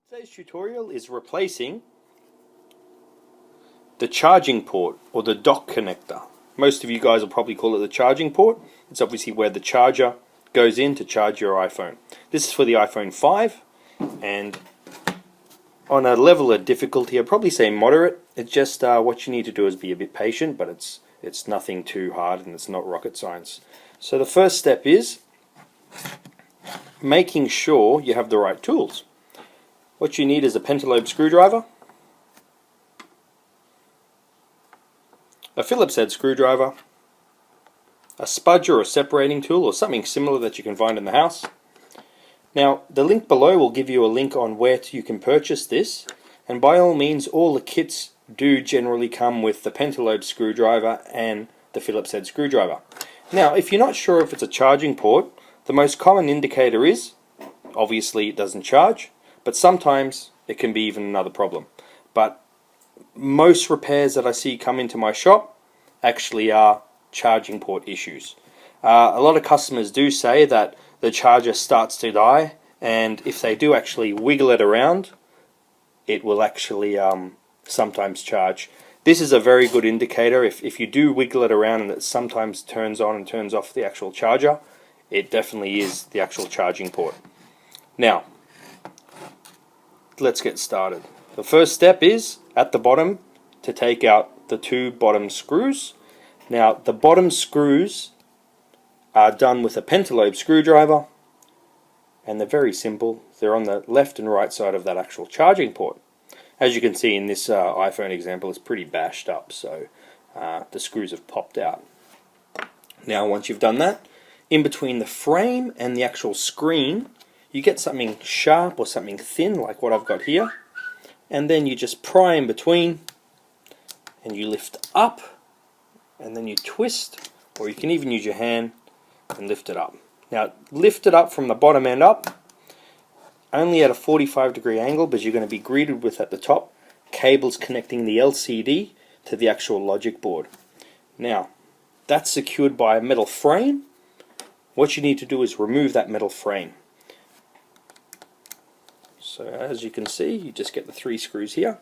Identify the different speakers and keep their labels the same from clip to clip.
Speaker 1: Today's tutorial is replacing the charging port or the dock connector. Most of you guys will probably call it the charging port. It's obviously where the charger goes in to charge your iPhone. This is for the iPhone 5, and on a level of difficulty I'd probably say moderate. It's just what you need to do is be a bit patient, but it's nothing too hard and it's not rocket science. So the first step is making sure you have the right tools. What you need is a Pentalobe screwdriver, a Phillips head screwdriver, a spudger or separating tool or something similar that you can find in the house. Now the link below will give you a link on where you can purchase this, and by all means all the kits do generally come with the Pentalobe screwdriver and the Phillips head screwdriver. Now if you're not sure if it's a charging port, the most common indicator is obviously it doesn't charge, but sometimes it can be even another problem. But most repairs that I see come into my shop actually are charging port issues. A lot of customers do say that the charger starts to die, and if they do actually wiggle it around, it will actually sometimes charge. This is a very good indicator. If you do wiggle it around and it sometimes turns on and turns off the actual charger, it definitely is the actual charging port. Now let's get started. The first step is at the bottom to take out the two bottom screws. Now the bottom screws are done with a Pentalobe screwdriver, and they're very simple. They're on the left and right side of that actual charging port. As you can see in this iPhone example, it's pretty bashed up, so the screws have popped out. Now once you've done that, in between the frame and the actual screen you get something sharp or something thin like what I've got here, and then you just pry in between and you lift up, and then you twist, or you can even use your hand and lift it up. Now lift it up from the bottom end up, only at a 45-degree angle, because you're going to be greeted with at the top cables connecting the LCD to the actual logic board. Now that's secured by a metal frame. What you need to do is remove that metal frame. So as you can see, you just get the 3 screws here,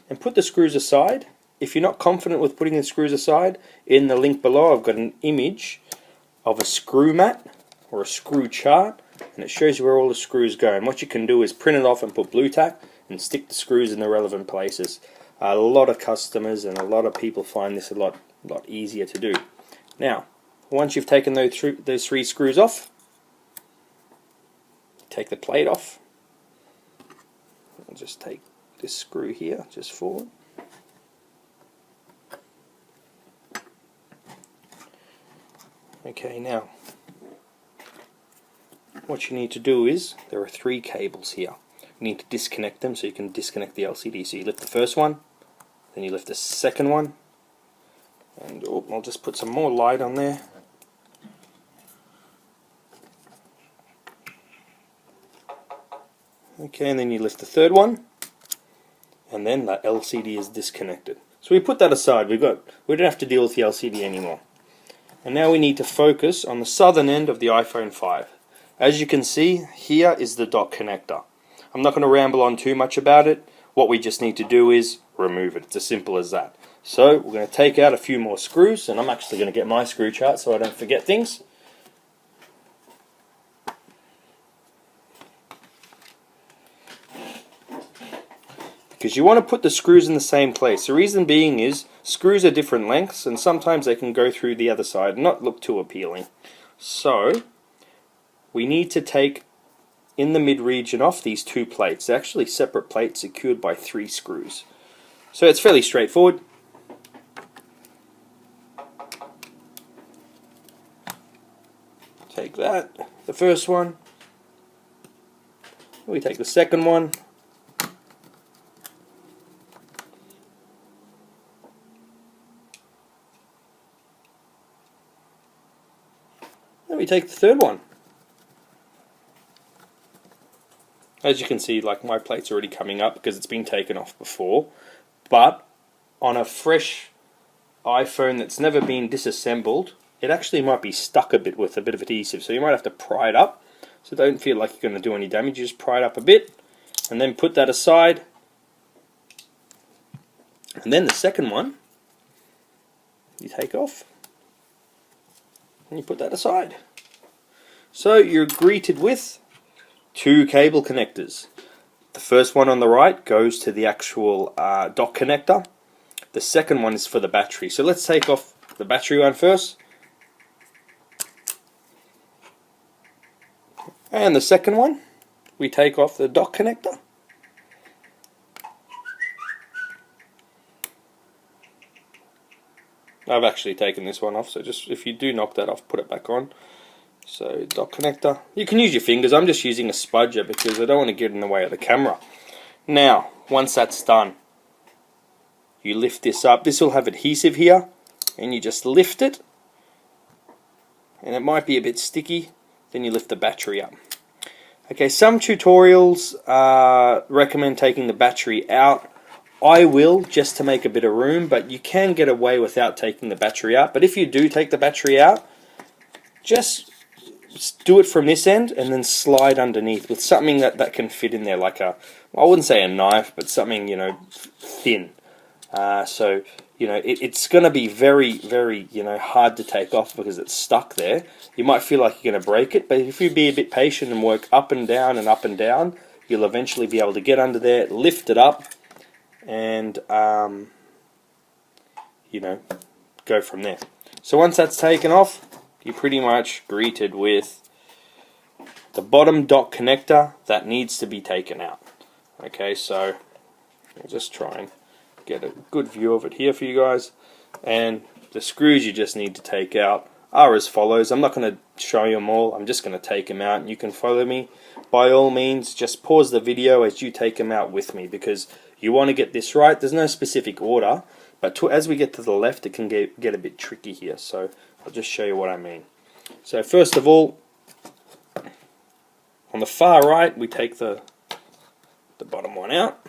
Speaker 1: and put the screws aside. If you're not confident with putting the screws aside, in the link below I've got an image of a screw mat or a screw chart, and it shows you where all the screws go. And what you can do is print it off and put blue tack and stick the screws in the relevant places. A lot of customers and a lot of people find this a lot easier to do. Now once you've taken those 3 screws off, take the plate off. I'll just take this screw here just forward. Okay, now what you need to do is, there are 3 cables here. You need to disconnect them so you can disconnect the LCD. So you lift the first one, then you lift the second one, and I'll just put some more light on there. Okay, and then you lift the third one, and then the LCD is disconnected. So we put that aside. We don't have to deal with the LCD anymore. And now we need to focus on the southern end of the iPhone 5. As you can see, here is the dock connector. I'm not going to ramble on too much about it. What we just need to do is remove it. It's as simple as that. So we're going to take out a few more screws, and I'm actually going to get my screw chart so I don't forget things. Because you want to put the screws in the same place. The reason being is screws are different lengths, and sometimes they can go through the other side and not look too appealing. So we need to take in the mid region off these 2 plates. They're actually separate plates secured by 3 screws. So it's fairly straightforward. Take that, the first one. We take the second one. Then we take the third one. As you can see, like, my plate's already coming up because it's been taken off before, but on a fresh iPhone that's never been disassembled, it actually might be stuck a bit with a bit of adhesive, so you might have to pry it up. So don't feel like you're going to do any damage, you just pry it up a bit and then put that aside. And then the second one you take off and you put that aside. So you're greeted with two cable connectors. The first one on the right goes to the actual dock connector. The second one is for the battery. So let's take off the battery one first. And the second one, we take off the dock connector. I've actually taken this one off, so just if you do knock that off, put it back on. So dock connector. You can use your fingers. I'm just using a spudger because I don't want to get in the way of the camera. Now, once that's done, you lift this up. This will have adhesive here, and you just lift it, and it might be a bit sticky. Then you lift the battery up. Okay, some tutorials recommend taking the battery out. I will, just to make a bit of room, but you can get away without taking the battery out. But if you do take the battery out, just do it from this end and then slide underneath with something that can fit in there, like a, I wouldn't say a knife, but something, you know, thin. So, you know, it's going to be very, very, you know, hard to take off because it's stuck there. You might feel like you're going to break it, but if you be a bit patient and work up and down, you'll eventually be able to get under there, lift it up, and, you know, go from there. So once that's taken off, you're pretty much greeted with the bottom dock connector that needs to be taken out. Okay, so I'll just try and get a good view of it here for you guys. And the screws you just need to take out are as follows. I'm not going to show you them all, I'm just going to take them out and you can follow me. By all means, just pause the video as you take them out with me because you want to get this right. There's no specific order, but as we get to the left it can get a bit tricky here, so I'll just show you what I mean. So first of all, on the far right we take the bottom one out.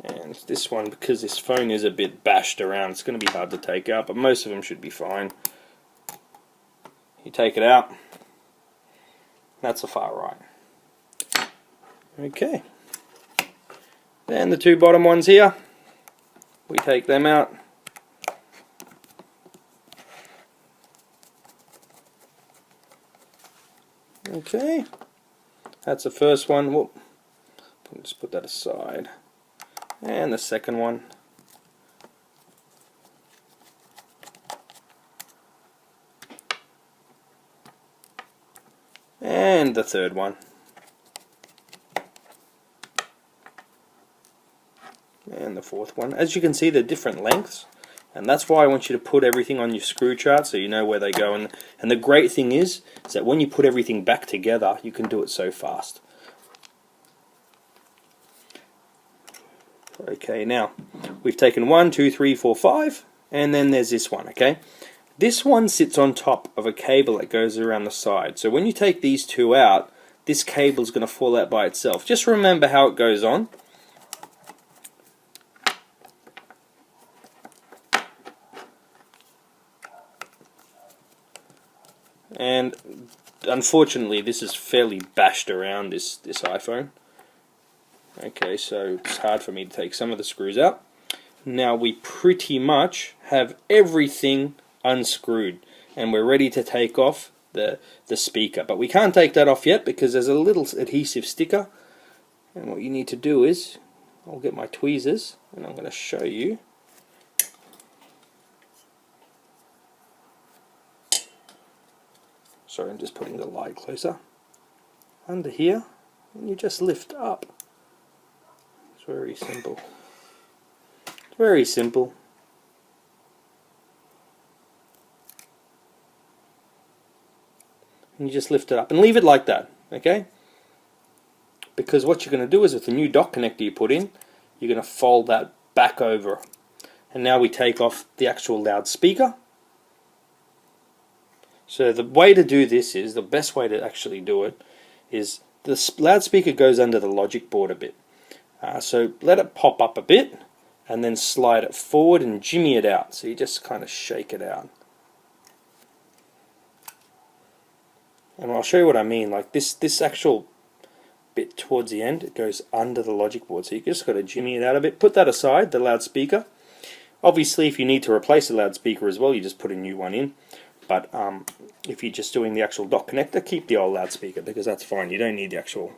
Speaker 1: And this one, because this phone is a bit bashed around, it's going to be hard to take out, but most of them should be fine. You take it out. That's the far right. Okay. Then the two bottom ones here, we take them out. Okay. That's the first one. Whoop. Just put that aside. And the second one. And the third one. And the fourth one. As you can see, they're different lengths, and that's why I want you to put everything on your screw chart so you know where they go. And the great thing is that when you put everything back together, you can do it so fast. Okay, now we've taken 1, 2, 3, 4, 5, and then there's this one. Okay, this one sits on top of a cable that goes around the side. So when you take these two out, this cable is going to fall out by itself. Just remember how it goes on. And unfortunately this is fairly bashed around, this iPhone. Okay, so it's hard for me to take some of the screws out. Now we pretty much have everything unscrewed and we're ready to take off the speaker, but we can't take that off yet because there's a little adhesive sticker, and what you need to do is, I'll get my tweezers and I'm going to show you. Sorry, I'm just putting the light closer. Under here, and you just lift up. It's very simple. It's very simple. And you just lift it up and leave it like that, okay? Because what you're going to do is with the new dock connector you put in, you're going to fold that back over. And now we take off the actual loudspeaker. So the way to do this is, the best way to actually do it is, the loudspeaker goes under the logic board a bit. So let it pop up a bit and then slide it forward and jimmy it out. So you just kind of shake it out. And I'll show you what I mean. Like this actual bit towards the end, it goes under the logic board. So you just got to jimmy it out a bit. Put that aside, the loudspeaker. Obviously, if you need to replace the loudspeaker as well, you just put a new one in. But if you're just doing the actual dock connector, keep the old loudspeaker because that's fine. You don't need the actual,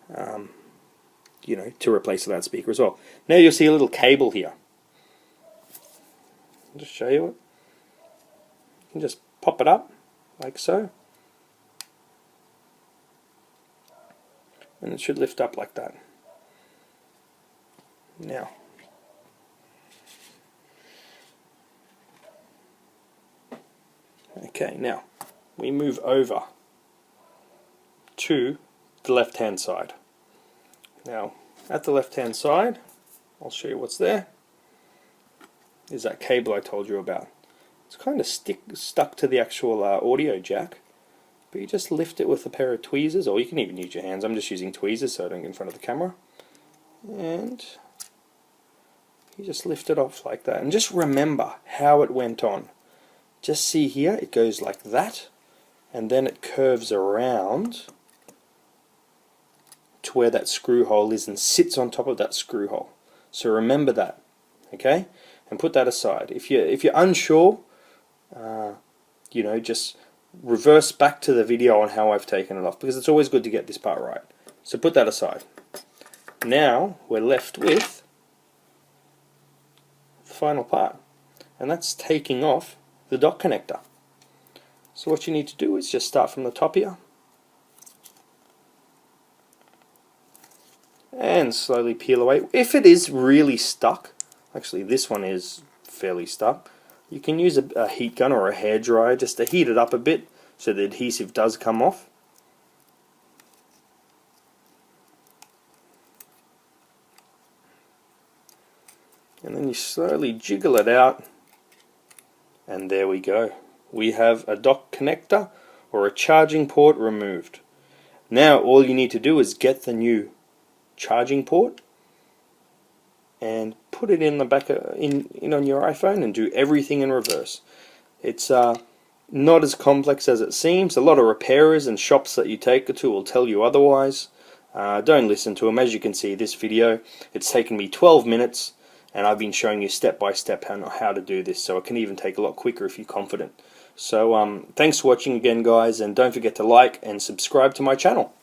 Speaker 1: to replace the loudspeaker as well. Now you'll see a little cable here. I'll just show you it. You can just pop it up like so. And it should lift up like that. Now, okay, now we move over to the left hand side. Now, at the left hand side, I'll show you what's there. Is that cable I told you about. It's kind of stuck to the actual audio jack. But you just lift it with a pair of tweezers, or you can even use your hands. I'm just using tweezers so I don't get in front of the camera. And you just lift it off like that. And just remember how it went on. Just see here, it goes like that. And then it curves around to where that screw hole is and sits on top of that screw hole. So remember that. Okay? And put that aside. If you're unsure, just reverse back to the video on how I've taken it off, because it's always good to get this part right. So put that aside. Now we're left with the final part, and that's taking off the dock connector. So what you need to do is just start from the top here and slowly peel away. If it is really stuck, actually this one is fairly stuck, you can use a heat gun or a hairdryer just to heat it up a bit so the adhesive does come off. And then you slowly jiggle it out, and there we go. We have a dock connector or a charging port removed. Now all you need to do is get the new charging port and put it in the back in on your iPhone and do everything in reverse. It's not as complex as it seems. A lot of repairers and shops that you take it to will tell you otherwise. Don't listen to them. As you can see, this video, it's taken me 12 minutes and I've been showing you step by step how to do this, so it can even take a lot quicker if you're confident. So thanks for watching again, guys, and don't forget to like and subscribe to my channel.